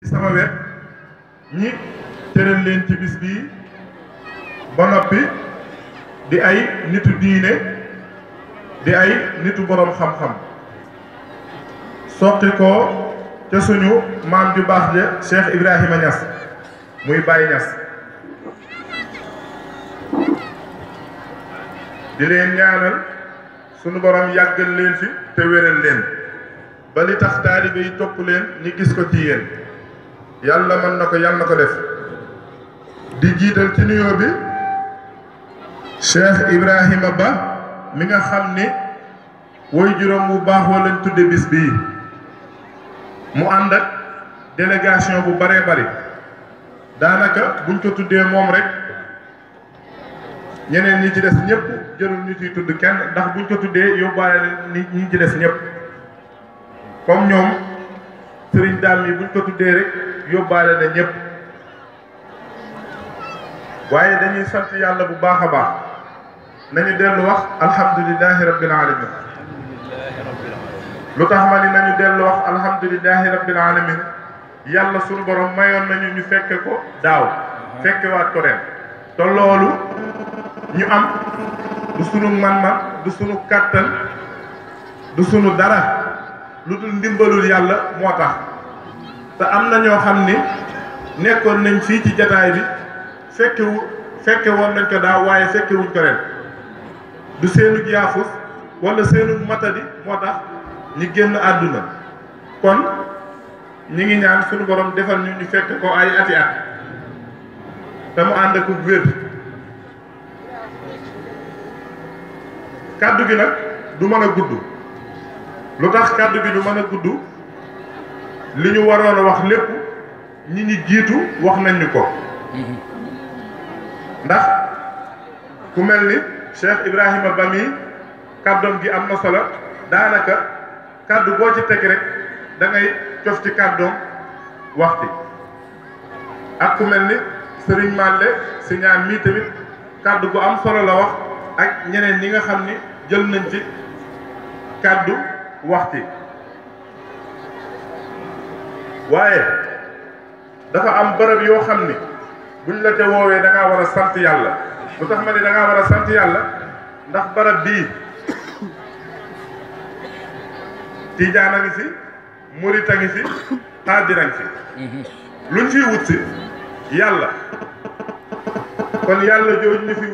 sama wet ñi tëral leen ci bis bii ba noppi di ay nitu diine di ay nitu boroom xam-xam soqi ko ca suñu maam ju baax ja Cheikh Ibrahima Niass muy Baye Niass di leen ñaanal sunu borom yàggal leen fi te wéral leen ba li tax taalibe yi topp leen ñi gis ko ci yéen yàlla mën na ko yàlla na ko def di jiital ci nuyoo bi Cheikh Ibrahima Ba mi nga xam ni woy juróom bu baax wa lañ tudde bis bii mu ànd ak délégation bu baree bari daanaka buñ ko tuddee moom rek ñeneen ñi ci des ñëpp jërul ñu ciy tudd kenn ndax buñ ko tuddee yóbbaale ni ñi ci des ñëpp comme ñoom sëriñ daam yi buñ ko tuddee rek yóbbaale na ñëpp waaye dañuy sant yàlla bu baax a baax nañu dellu wax alhamdulilahi rabbil alamin lu tax ma ni nañu dellu wax alhamdulilahi rabbil alamin yàlla sunu borom mayoon nañu ñu fekke ko daaw fekkewaat ko ren te loolu ñu am du sunu man-man du sunu kàttan du sunu dara lu dul ndimbalul yàlla moo tax te am na ñoo xam ni nekkoon nañ fii ci jataay bi fekke woon nañ ko daaw waaye fekke wuñ ko ren du seenu jaafus wala seenu matadi moo tax ñi génn àdduna kon ñi ngi ñaan sunu borom defal ñu ñu fekk ko ay ati at te mu ànd ak wér kàddu gi nag du mën a gudd lu tax kàddu gi du mën a gudd li ñu waroon a wax lépp ñi ñi jiitu wax nañ ñu ko ndax ku mel ni Cheikh Ibrahima Ba mi kàddoom gi am na solo daanaka kàddu boo ci teg rek da ngay cof ci kàddoom waxti ak ku mel ni Serigne Malle si ñaan mii tamit kàddu gu am solo la wax ak ñeneen ñi nga xam ni jël nañ ci kàddu waxti waaye dafa am bërëb yoo xam ni buñ la ca woowee da ngaa war a sant yàlla lu tax ma ne da ngaa war a sant yàlla ndax bërëb bii Tijaan a ngi fi Murit a ngi fi Xaadir a ngi fi luñ fiy wut si yàlla kon yàlla jooju ñu fi